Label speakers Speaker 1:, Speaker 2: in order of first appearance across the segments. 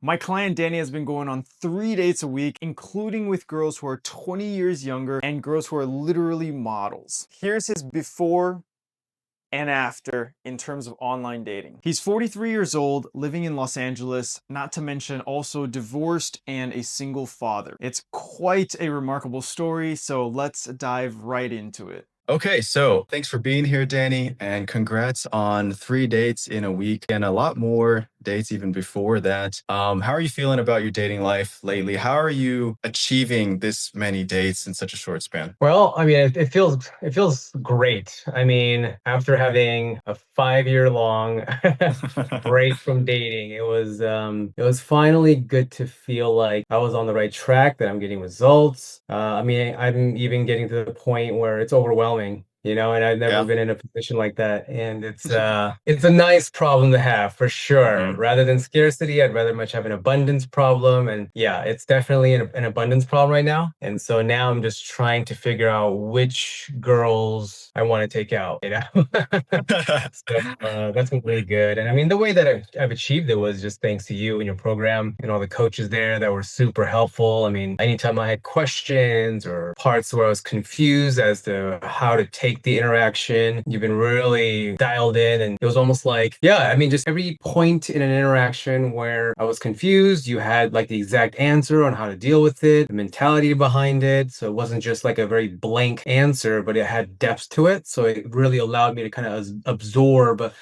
Speaker 1: My client Danny has been going on 3 dates a week, including with girls who are 20 years younger and girls who are literally models. Here's his before and after in terms of online dating. He's 43 years old, living in Los Angeles, not to mention also divorced and a single father. It's quite a remarkable story, so let's dive right into it.
Speaker 2: Okay, so thanks for being here, Danny, and congrats on 3 dates in a week and a lot more dates even before that. How are you feeling about your dating life lately? How are you achieving this many dates in such a short span?
Speaker 3: Well, I mean, it feels great. I mean, after having a 5 year long break from dating, it was finally good to feel like I was on the right track, that I'm getting results. I mean, I'm even getting to the point where it's overwhelming. And I've never
Speaker 2: Yeah.
Speaker 3: been in a position like that. And it's a nice problem to have for sure.
Speaker 2: hmm
Speaker 3: Rather than scarcity, I'd rather much have an abundance problem. And yeah, it's definitely an abundance problem right now. And so now I'm just trying to figure out which girls I want to take out. So that's been really good. And I mean, the way that I've achieved it was just thanks to you and your program and all the coaches there that were super helpful. I mean, anytime I had questions or parts where I was confused as to how to take the interaction, you've been really dialed in. And it was almost like, yeah, I mean, just every point in an interaction where I was confused, you had like the exact answer on how to deal with it, the mentality behind it. So it wasn't just like a very blank answer, but it had depth to it. So it really allowed me to kind of absorb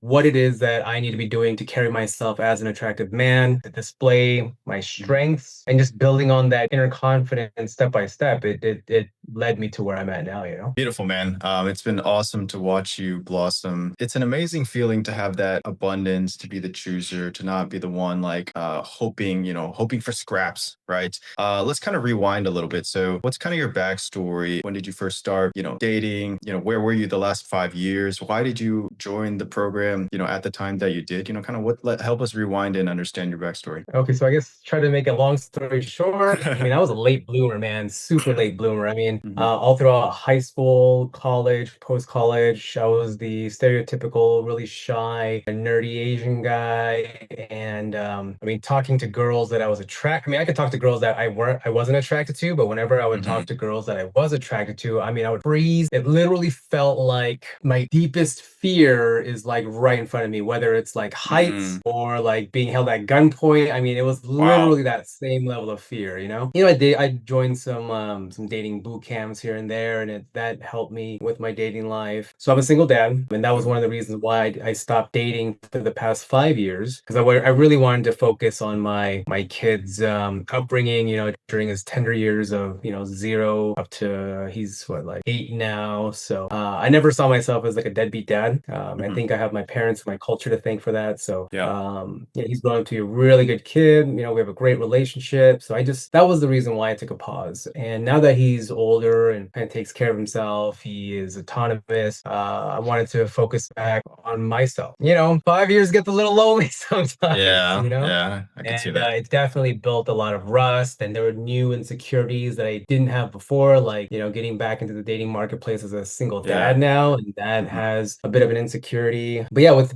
Speaker 3: what it is that I need to be doing to carry myself as an attractive man, to display my strengths, and just building on that inner confidence step by step. It led me to where I'm at now.
Speaker 2: Beautiful, man. It's been awesome to watch you blossom. It's an amazing feeling to have that abundance, to be the chooser, to not be the one like hoping for scraps, right? Let's kind of rewind a little bit. So, what's kind of your backstory? When did you first start, dating? Where were you the last 5 years? Why did you join the program, at the time that you did? Kind of help us rewind and understand your backstory.
Speaker 3: Okay, so I guess try to make a long story short. I mean, I was a late bloomer, man, super late bloomer. I mean,
Speaker 2: hmm
Speaker 3: all throughout high school, college, post college, I was the stereotypical, really shy, nerdy Asian guy. And I mean, talking to girls that I was attracted. I mean, I could talk to girls that I wasn't attracted to, but whenever I would talk
Speaker 2: hmm
Speaker 3: to girls that I was attracted to, I mean, I would freeze. It literally felt like my deepest fear is like right in front of me, whether it's like heights
Speaker 2: mm
Speaker 3: or like being held at gunpoint. I mean, it was
Speaker 2: Wow.
Speaker 3: literally that same level of fear. I joined some dating boot camps here and there, and that helped me with my dating life. So I'm a single dad, and that was one of the reasons why I stopped dating for the past 5 years, because I really wanted to focus on my kid's upbringing. During his tender years of 0 up to he's what, like 8 now. So I never saw myself as like a deadbeat dad. I
Speaker 2: hmm
Speaker 3: think I have my parents and my culture to thank for that. So
Speaker 2: Yeah.
Speaker 3: yeah, he's grown up to be a really good kid. We have a great relationship. So that was the reason why I took a pause. And now that he's older and kind of takes care of himself, he is autonomous. I wanted to focus back on myself. 5 years gets a little lonely sometimes.
Speaker 2: Yeah. Yeah. I could see
Speaker 3: And
Speaker 2: that.
Speaker 3: it's definitely built a lot of rust, and there were new insecurities that I didn't have before, like, getting back into the dating marketplace as a single dad
Speaker 2: Yeah.
Speaker 3: now, and that
Speaker 2: hmm
Speaker 3: has a bit of an insecurity. But yeah, with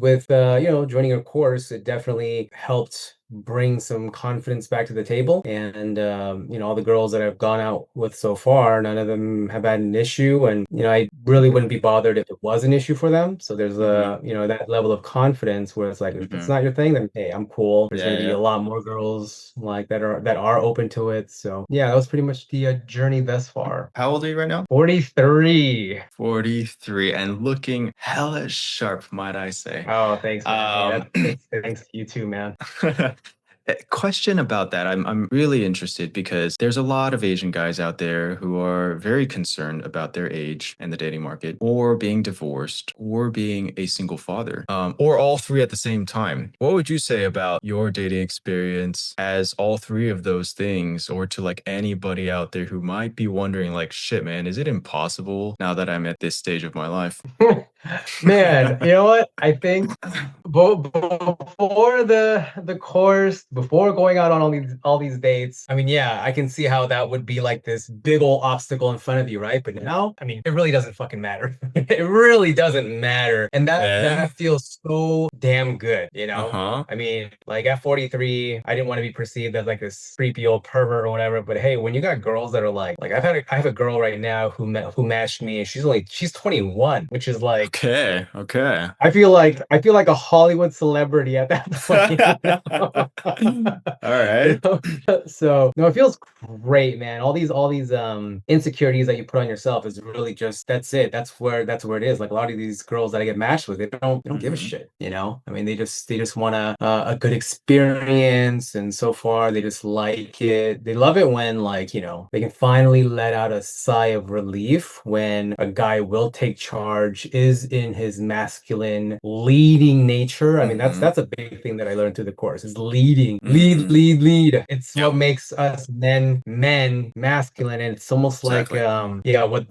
Speaker 3: joining a course, it definitely helped bring some confidence back to the table. And all the girls that I've gone out with so far, none of them have had an issue, and I really wouldn't be bothered if it was an issue for them. So there's
Speaker 2: hmm
Speaker 3: that level of confidence where it's like, if it's
Speaker 2: hmm
Speaker 3: not your thing, then hey, I'm cool. There's
Speaker 2: Yeah.
Speaker 3: going to be a
Speaker 2: Yeah.
Speaker 3: lot more girls like that are open to it. So yeah, that was pretty much the journey thus far.
Speaker 2: How old are you right now?
Speaker 3: 43.
Speaker 2: 43 and looking hella sharp, might I say.
Speaker 3: Oh, thanks, man. Hey,
Speaker 2: Um,
Speaker 3: that's thanks to you too, man.
Speaker 2: Question about that. I'm really interested because there's a lot of Asian guys out there who are very concerned about their age and the dating market, or being divorced, or being a single father, or all three at the same time. What would you say about your dating experience as all three of those things, or to like anybody out there who might be wondering, like, shit, man, is it impossible now that I'm at this stage of my life?
Speaker 3: Man, you know what? I think before the course, before going out on all these dates, I mean, yeah, I can see how that would be like this big old obstacle in front of you, right? But now, I mean, it really doesn't fucking matter. It really doesn't matter, and
Speaker 2: Yeah.
Speaker 3: that feels so damn good, you know?
Speaker 2: Uh-huh.
Speaker 3: I mean, like at 43, I didn't want to be perceived as like this creepy old pervert or whatever. But hey, when you got girls that are like I have a girl right now who matched me, and she's 21, which is like
Speaker 2: Okay. Okay.
Speaker 3: I feel like a Hollywood celebrity at that point. You know?
Speaker 2: All right.
Speaker 3: So no, it feels great, man. All these insecurities that you put on yourself is really just that's it. That's where it is. Like a lot of these girls that I get matched with, they don't give a
Speaker 2: Mhm.
Speaker 3: shit, you know? I mean, they just want a good experience, and so far they just like it. They love it when like, you know, they can finally let out a sigh of relief when a guy will take charge, is in his masculine leading nature. I mean,
Speaker 2: Mhm.
Speaker 3: that's a big thing that I learned through the course is leading.
Speaker 2: Mhm.
Speaker 3: Lead. It's
Speaker 2: Yep.
Speaker 3: what makes us men masculine. And it's almost like
Speaker 2: Exactly.
Speaker 3: yeah, what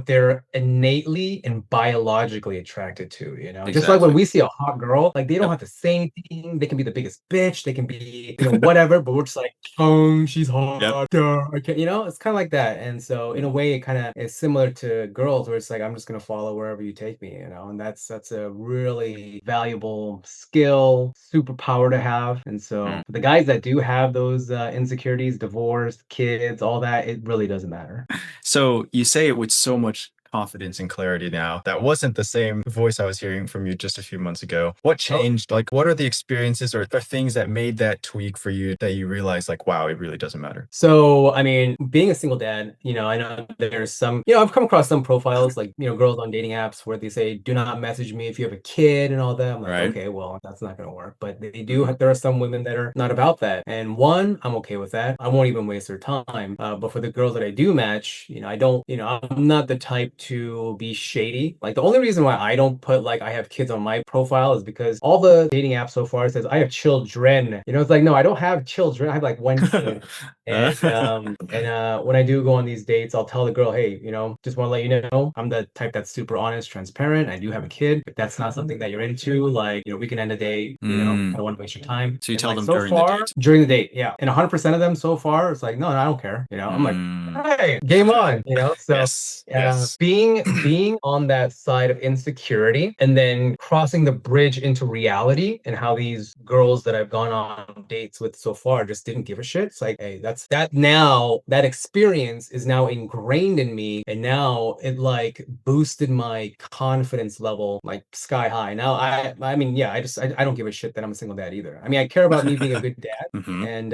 Speaker 3: they're innately and biologically attracted to, you know. Just like when
Speaker 2: Exactly.
Speaker 3: we see a hot girl, like they don't
Speaker 2: Yep.
Speaker 3: have to say anything. They can be the biggest bitch, they can be, you know, whatever, but we're just like, oh, she's
Speaker 2: Yep.
Speaker 3: hot. Duh. Okay, you know, it's kind of like that. And so in a way it kind of is similar to girls where it's like I'm just gonna follow wherever you take me, you know, and that's a really valuable skill, superpower to have. And so
Speaker 2: Mm.
Speaker 3: the guys that do have those insecurities, divorce, kids, all that, it really doesn't matter.
Speaker 2: So you say it with so much confidence and clarity now. That wasn't the same voice I was hearing from you just a few months ago. What
Speaker 3: Oh,
Speaker 2: changed? Like, what are the experiences or things that made that tweak for you that you realize, like, wow, it really doesn't matter?
Speaker 3: so, I mean, being a single dad, you know, I know there's some, you know, I've come across some profiles like, you know, girls on dating apps where they say, do not message me if you have a kid and all that. I'm like,
Speaker 2: Right.
Speaker 3: okay, well, that's not going to work. But they do,
Speaker 2: Mhm.
Speaker 3: there are some women that are not about that. And one, I'm okay with that. I won't even waste their time. But for the girls that I do match, you know, I don't, you know, I'm not the type to be shady. Like the only reason why I don't put like I have kids on my profile is because all the dating apps so far says I have children. You know, it's like, no, I don't have children. I have like one kid. When I do go on these dates, I'll tell the girl, hey, you know, just want to let you know, I'm the type that's super honest, transparent. I do have a kid. If that's not something that you're into, like, you know, we can end the date. You know, I
Speaker 2: Mm.
Speaker 3: don't want to waste your time.
Speaker 2: So you
Speaker 3: And
Speaker 2: tell
Speaker 3: like
Speaker 2: them
Speaker 3: so
Speaker 2: during the
Speaker 3: far
Speaker 2: date.
Speaker 3: during the date, yeah, and 100% of them so far, it's like, no, I don't care. You know, I'm like,
Speaker 2: Mm.
Speaker 3: hey, game on. You know, so
Speaker 2: Yes. Yes.
Speaker 3: being on that side of insecurity and then crossing the bridge into reality and how these girls that I've gone on dates with so far just didn't give a shit. It's like, hey, that's that now that experience is now ingrained in me, and now it like boosted my confidence level like sky high. Now I mean, yeah, I don't give a shit that I'm a single dad either. I mean, I care about me being a good dad.
Speaker 2: Hmm.
Speaker 3: And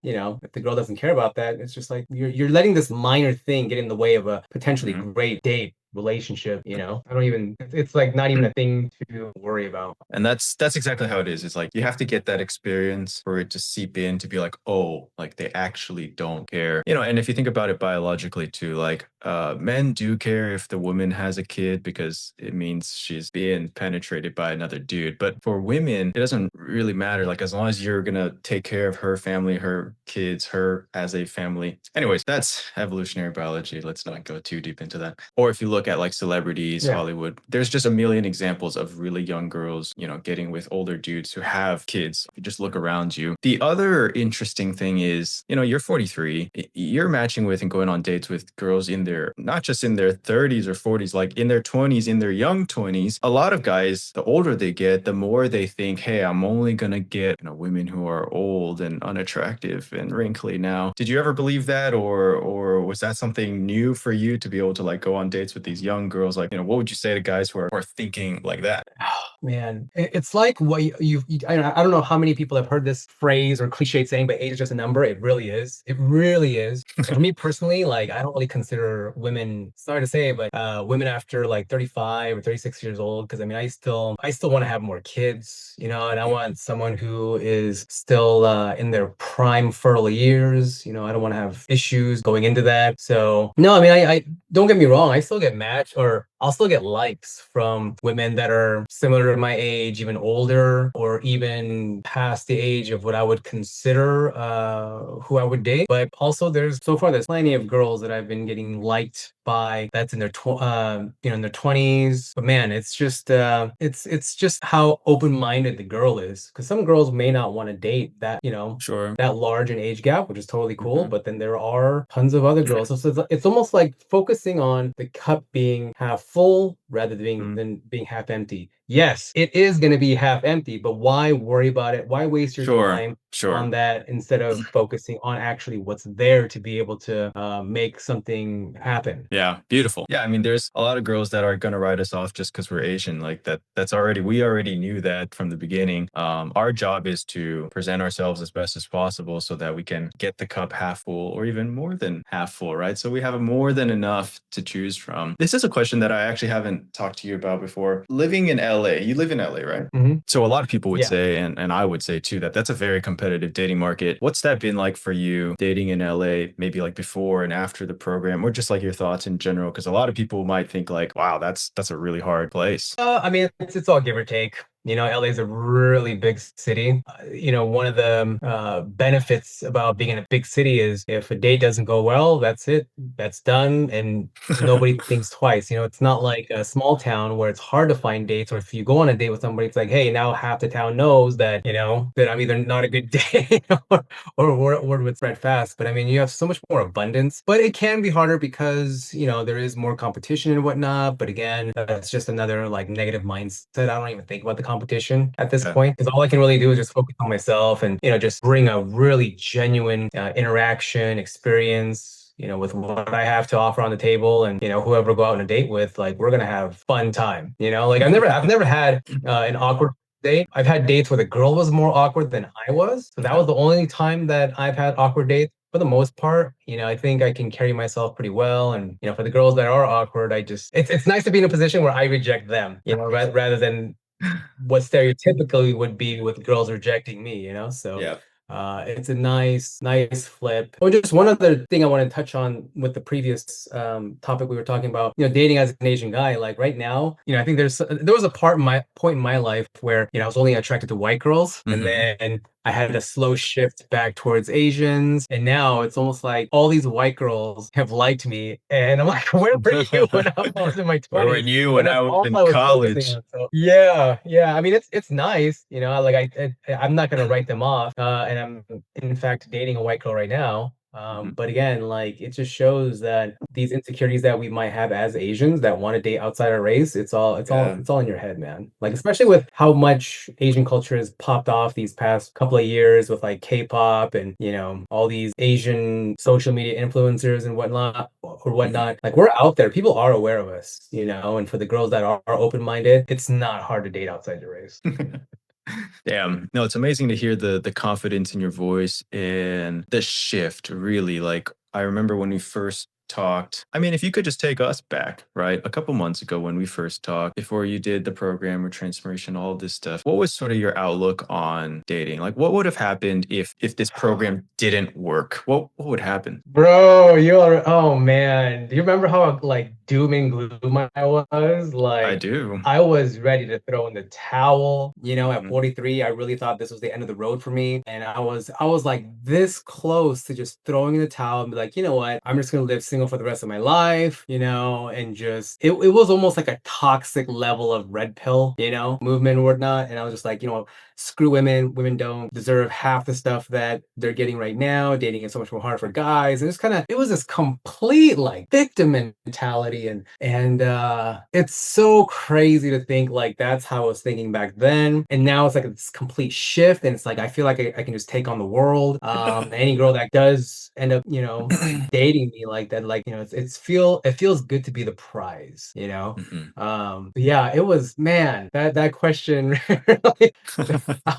Speaker 3: you know, if the girl doesn't care about that, it's just like you're letting this minor thing get in the way of a potentially
Speaker 2: Hmm.
Speaker 3: great date relationship, you know. I don't even it's like not even a thing to worry about.
Speaker 2: And that's exactly how it is. It's like you have to get that experience for it to seep in to be like, oh, like they actually don't care. You know, and if you think about it biologically too, like men do care if the woman has a kid because it means she's being penetrated by another dude. But for women, it doesn't really matter. Like as long as you're gonna take care of her family, her kids, her as a family. Anyways, that's evolutionary biology. Let's not go too deep into that. Or if you look at like celebrities,
Speaker 3: Yeah.
Speaker 2: Hollywood, there's just a million examples of really young girls, you know, getting with older dudes who have kids. If you just look around you. The other interesting thing is, you know, you're 43, you're matching with and going on dates with girls in their, not just in their 30s or 40s, like in their 20s, in their young 20s. A lot of guys, the older they get, the more they think, hey, I'm only going to get, you know, women who are old and unattractive and wrinkly now. Did you ever believe that, or was that something new for you to be able to like go on dates with these young girls? Like, you know, what would you say to guys who are thinking like that?
Speaker 3: Man, it's like what I don't know how many people have heard this phrase or cliche saying, but age is just a number. It really is. It really is. And for me personally, like I don't really consider women, sorry to say, but women after like 35 or 36 years old, because I mean I still want to have more kids, you know, and I want someone who is still in their prime fertile years. You know, I don't want to have issues going into that. So no, I mean I don't get me wrong, I still get matched or I'll still get likes from women that are similar to my age, even older, or even past the age of what I would consider who I would date. But also, there's plenty of girls that I've been getting liked by that's in their in their 20s. But man, it's just how open-minded the girl is. Because some girls may not want to date that,
Speaker 2: Sure.
Speaker 3: that large an age gap, which is totally cool.
Speaker 2: Mhm.
Speaker 3: But then there are tons of other girls. So it's almost like focusing on the cup being half full rather
Speaker 2: Mm.
Speaker 3: than being half empty. Yes, it is going to be half empty, but why worry about it? Why waste your
Speaker 2: Sure.
Speaker 3: time
Speaker 2: Sure.
Speaker 3: on that instead of focusing on actually what's there to be able to make something happen?
Speaker 2: Yeah, beautiful. Yeah, I mean, there's a lot of girls that are gonna write us off just because we're Asian. Like that's already we already knew that from the beginning. Our job is to present ourselves as best as possible so that we can get the cup half full or even more than half full, right? So we have more than enough to choose from. This is a question that I actually haven't talked to you about before. Living in LA, you live in LA, right?
Speaker 3: Mhm.
Speaker 2: So a lot of people would
Speaker 3: Yeah.
Speaker 2: say, and I would say too, that that's a very competitive dating market. What's that been like for you dating in LA, maybe like before and after the program, or just like your thoughts in general? Because a lot of people might think like, wow, that's a really hard place.
Speaker 3: I mean, it's all give or take. LA is a really big city. One of the benefits about being in a big city is if a date doesn't go well, that's it. That's done, and nobody thinks twice. It's not like a small town where it's hard to find dates, or if you go on a date with somebody, it's like, hey, now half the town knows that, that I'm either not a good date or word would spread fast. But I mean, you have so much more abundance, but it can be harder because, there is more competition and whatnot. But again, that's just another like negative mindset. I don't even think about the competition at this
Speaker 2: Yeah.
Speaker 3: point because all I can really do is just focus on myself and, just bring a really genuine interaction experience, with what I have to offer on the table and, whoever I go out on a date with, like we're going to have fun time, like I've never had an awkward date. I've had dates where the girl was more awkward than I was. So that
Speaker 2: Okay.
Speaker 3: was the only time that I've had awkward dates. For the most part, I think I can carry myself pretty well. And, for the girls that are awkward, it's nice to be in a position where I reject them, rather than what stereotypically would be with girls rejecting me, So
Speaker 2: Yeah.
Speaker 3: it's a nice flip. Oh, just one other thing I want to touch on with the previous topic we were talking about, dating as an Asian guy. Like right now, I think there was a point in my life where, I was only attracted to white girls, and
Speaker 2: Hmm.
Speaker 3: then I had a slow shift back towards Asians. And now it's almost like all these white girls have liked me. And I'm like, where were you when I was in my
Speaker 2: Where were
Speaker 3: 20s?
Speaker 2: you
Speaker 3: When
Speaker 2: when
Speaker 3: that's
Speaker 2: I was
Speaker 3: all
Speaker 2: in
Speaker 3: I was focusing
Speaker 2: college?
Speaker 3: on. So yeah, yeah. I mean, it's nice, like I'm not gonna write them off. And I'm in fact dating a white girl right now.
Speaker 2: Mhm.
Speaker 3: But again, like it just shows that these insecurities that we might have as Asians that want to date outside our race,
Speaker 2: Yeah.
Speaker 3: it's all in your head, man. Like especially with how much Asian culture has popped off these past couple of years with like K-pop and all these Asian social media influencers and
Speaker 2: Mhm.
Speaker 3: whatnot. Like we're out there, people are aware of us, and for the girls that are open-minded, it's not hard to date outside your race.
Speaker 2: Damn. No, it's amazing to hear the confidence in your voice and the shift, really. Like I remember when we first talked. I mean, if you could just take us back, right? A couple months ago when we first talked, before you did the program or transformation, all of this stuff, what was sort of your outlook on dating? Like what would have happened if this program didn't work? What would happen?
Speaker 3: Bro, oh man. Do you remember how like doom and gloom I was?
Speaker 2: I
Speaker 3: Like
Speaker 2: do.
Speaker 3: I was ready to throw in the towel. At
Speaker 2: Mhm.
Speaker 3: 43, I really thought this was the end of the road for me. And I was like this close to just throwing in the towel and be like, you know what? I'm just gonna live single for the rest of my life, and just it was almost like a toxic level of red pill, movement and whatnot. And I was just like, screw women. Women don't deserve half the stuff that they're getting right now. Dating is so much more hard for guys. And it was this complete like victim mentality. And it's so crazy to think like that's how I was thinking back then. And now it's like this complete shift. And it's like I feel like I can just take on the world. Any girl that does end up, dating me like that, like, it feels good to be the prize,
Speaker 2: Mhm.
Speaker 3: but yeah, it was, man, that question really, I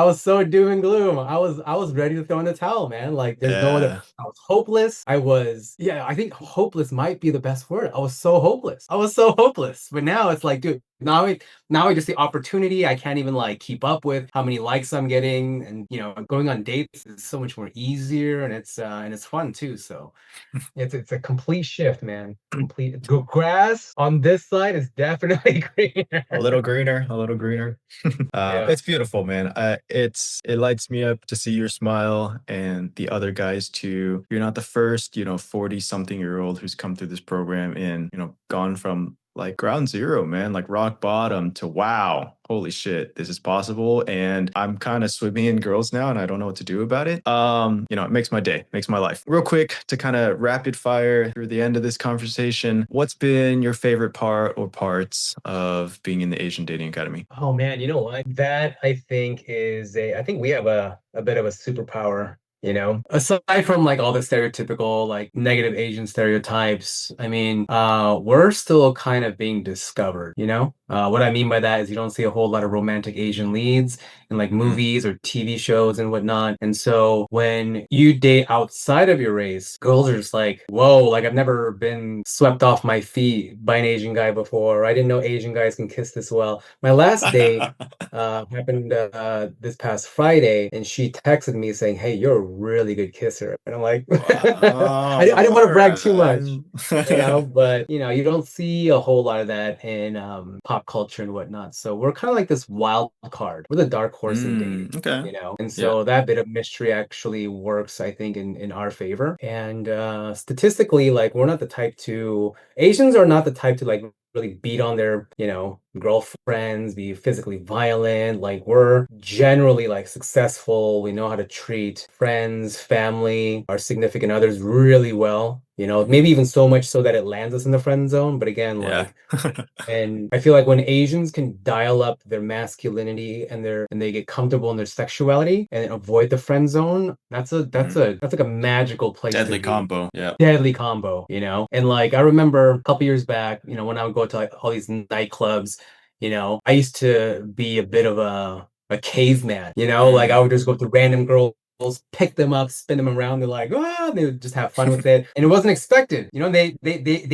Speaker 3: was so doom and gloom. I was ready to throw in the towel, man. Like there's no other.
Speaker 2: Yeah.
Speaker 3: I was hopeless. Yeah, I think hopeless might be the best word. I was so hopeless. I was so hopeless. But now it's like, dude, Now I just the opportunity. I can't even like keep up with how many likes I'm getting, and going on dates is so much more easier, and it's fun too. So it's a complete shift, man. Complete grass on this side is definitely greener.
Speaker 2: A little greener, a little greener.
Speaker 3: Yeah.
Speaker 2: It's beautiful, man. It lights me up to see your smile and the other guys too. You're not the first, 40-something-year-old who's come through this program and, gone from like ground zero, man, like rock bottom to wow, holy shit, this is possible. And I'm kind of swimming in girls now and I don't know what to do about it. It makes my day, makes my life. Real quick to kind of rapid fire through the end of this conversation, what's been your favorite part or parts of being in the Asian Dating Academy?
Speaker 3: Oh man, you know what? That I think I think we have a bit of a superpower, Aside from like all the stereotypical like negative Asian stereotypes, I mean, we're still kind of being discovered. What I mean by that is you don't see a whole lot of romantic Asian leads in like
Speaker 2: Mm.
Speaker 3: movies or TV shows and whatnot. And so when you date outside of your race, girls are just like, whoa, like I've never been swept off my feet by an Asian guy before. I didn't know Asian guys can kiss this well. My last date happened this past Friday, and she texted me saying, "Hey, you're a really good kisser." And I'm like,
Speaker 2: Wow,
Speaker 3: I didn't want to
Speaker 2: all
Speaker 3: brag too much,
Speaker 2: right.
Speaker 3: but you don't see a whole lot of that in pop culture and whatnot. So we're kind of like this wild card. We're the dark horse in dating.
Speaker 2: Okay.
Speaker 3: And
Speaker 2: Yeah.
Speaker 3: so that bit of mystery actually works, I think, in our favor. And statistically, like we're not the type to Asians are not the type to like really beat on their, girlfriends, be physically violent. Like we're generally like successful. We know how to treat friends, family, our significant others really well. Maybe even so much so that it lands us in the friend zone. But again,
Speaker 2: Yeah.
Speaker 3: like and I feel like when Asians can dial up their masculinity and they get comfortable in their sexuality and avoid the friend zone, that's like a magical place to
Speaker 2: Deadly
Speaker 3: be.
Speaker 2: combo. Yeah.
Speaker 3: Deadly combo. And like I remember a couple years back, when I would go to like all these nightclubs, I used to be a bit of a caveman, like I
Speaker 2: Mm.
Speaker 3: would just go to random girls, pick them up, spin them around. They're like, ah, they would just have fun with it. And it wasn't expected. They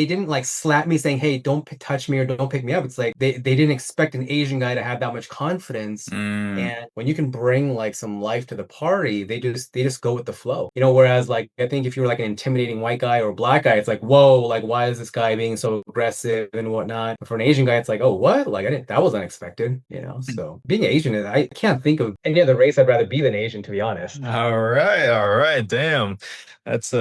Speaker 3: didn't like slap me saying, hey, don't touch me or don't pick me up. It's like they didn't expect an Asian guy to have that much confidence.
Speaker 2: Mm.
Speaker 3: And when you can bring like some life to the party, they just go with the flow. Whereas like I think if you were like an intimidating white guy or a black guy, it's like, whoa, like why is this guy being so aggressive and whatnot? But for an Asian guy, it's like, oh, what? Like that was unexpected. So being Asian is I can't think of any other race I'd rather be than Asian, to be honest.
Speaker 2: All right, all right. Damn. That's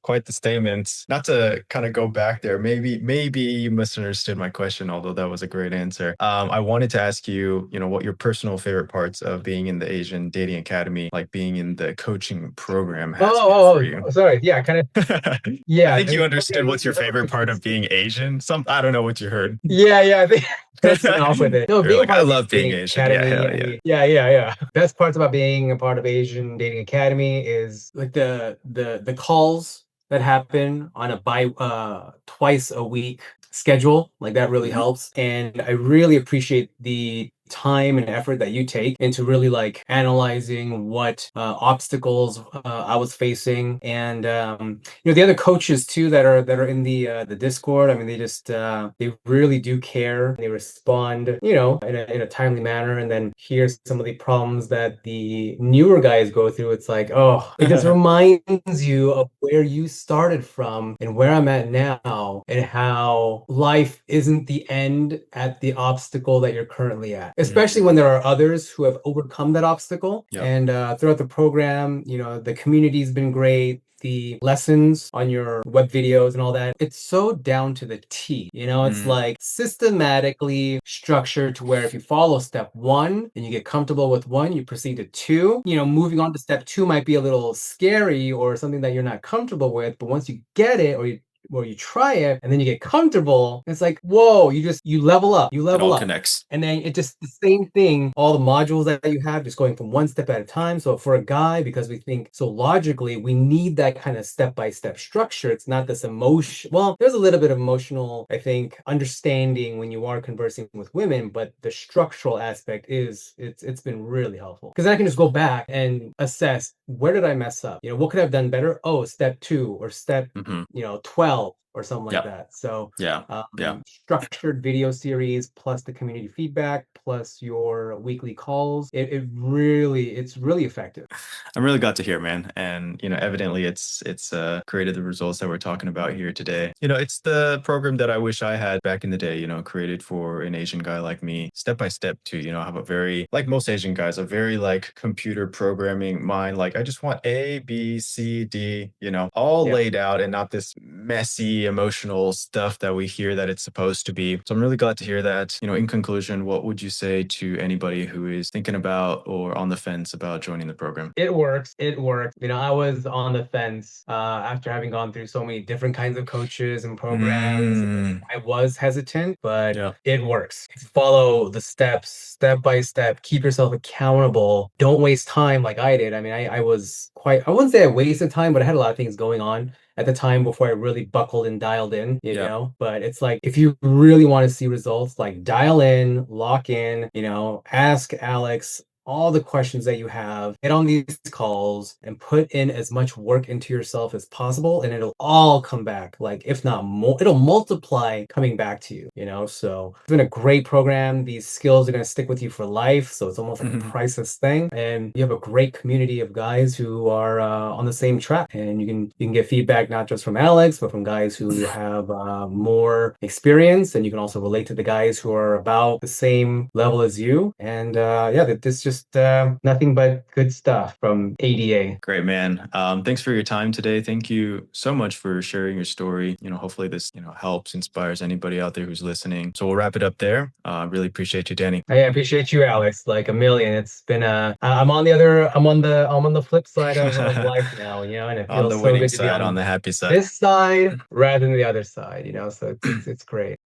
Speaker 2: quite the statement. Not to kind of go back there. Maybe you misunderstood my question, although that was a great answer. I wanted to ask you, what your personal favorite parts of being in the Asian Dating Academy, like being in the coaching program has been for you.
Speaker 3: Sorry. Yeah, kind of.
Speaker 2: I
Speaker 3: Yeah.
Speaker 2: think you
Speaker 3: Okay.
Speaker 2: understood what's your favorite part of being Asian. I don't know what you heard.
Speaker 3: Yeah. I think let's spin off with it. No,
Speaker 2: You're
Speaker 3: being a
Speaker 2: like,
Speaker 3: part
Speaker 2: I
Speaker 3: of the
Speaker 2: love being
Speaker 3: dating
Speaker 2: Asian. Yeah,
Speaker 3: academy.
Speaker 2: hell
Speaker 3: I
Speaker 2: yeah.
Speaker 3: mean, yeah. Best parts about being a part of Asian dating academy is like the calls that happen on a twice a week schedule. Like that really
Speaker 2: Mhm.
Speaker 3: helps, and I really appreciate the time and effort that you take into really like analyzing what obstacles I was facing, and the other coaches too that are in the Discord. I mean, they really do care. They respond, in a timely manner. And then here's some of the problems that the newer guys go through. It's like, oh, it just reminds you of where you started from and where I'm at now, and how life isn't the end at the obstacle that you're currently at. Especially
Speaker 2: Mm.
Speaker 3: when there are others who have overcome that obstacle.
Speaker 2: Yep.
Speaker 3: And throughout the program, the community's been great. The lessons on your web videos and all that, it's so down to the T. It's
Speaker 2: Mm.
Speaker 3: like systematically structured to where if you follow step one and you get comfortable with one, you proceed to two. Moving on to step two might be a little scary or something that you're not comfortable with, but once you get it or you try it and then you get comfortable, it's like, whoa, you level up,
Speaker 2: It all connects.
Speaker 3: and then it just the same thing, all the modules that you have, just going from one step at a time. So for a guy, because we think so logically, we need that kind of step-by-step structure. It's not this emotion. Well, there's a little bit of emotional, I think, understanding when you are conversing with women, but the structural aspect it's been really helpful. Because I can just go back and assess, where did I mess up? What could I have done better? Oh, step two or step
Speaker 2: Hmm.
Speaker 3: 12. 12 or something like
Speaker 2: Yeah.
Speaker 3: that. So
Speaker 2: Yeah. Yeah.
Speaker 3: structured video series plus the community feedback plus your weekly calls. It's really effective.
Speaker 2: I'm really glad to hear, man. And evidently it's created the results that we're talking about here today. It's the program that I wish I had back in the day, created for an Asian guy like me, step by step to, have a very, like most Asian guys, a very like computer programming mind. Like I just want A, B, C, D, all
Speaker 3: Yeah.
Speaker 2: laid out and not this messy emotional stuff that we hear that it's supposed to be. So I'm really glad to hear that. In conclusion, what would you say to anybody who is thinking about or on the fence about joining the program?
Speaker 3: It works. It works. I was on the fence after having gone through so many different kinds of coaches and programs.
Speaker 2: Mm,
Speaker 3: I was hesitant, but
Speaker 2: yeah.
Speaker 3: it works. Follow the steps, step by step. Keep yourself accountable. Don't waste time like I did. I mean, I was I wouldn't say I wasted time, but I had a lot of things going on at the time before I really buckled and dialed in,
Speaker 2: Yeah.
Speaker 3: But it's like, if you really want to see results, like dial in, lock in, ask Alex all the questions that you have, get on these calls and put in as much work into yourself as possible, and it'll all come back. Like, if not more, it'll multiply coming back to you, So it's been a great program. These skills are going to stick with you for life. So it's almost like a priceless thing. And you have a great community of guys who are on the same track. And you can get feedback not just from Alex, but from guys who have more experience. And you can also relate to the guys who are about the same level as you. And this just nothing but good stuff from ADA.
Speaker 2: Great, man. Thanks for your time today. Thank you so much for sharing your story. Hopefully this, helps, inspires anybody out there who's listening. So we'll wrap it up there. Really appreciate you, Danny.
Speaker 3: I appreciate you, Alex, like a million. It's been I'm on the flip side of life now, and it
Speaker 2: On the
Speaker 3: feels so
Speaker 2: winning
Speaker 3: good to be
Speaker 2: side, on
Speaker 3: on
Speaker 2: the happy side.
Speaker 3: this side rather than the other side, so it's great.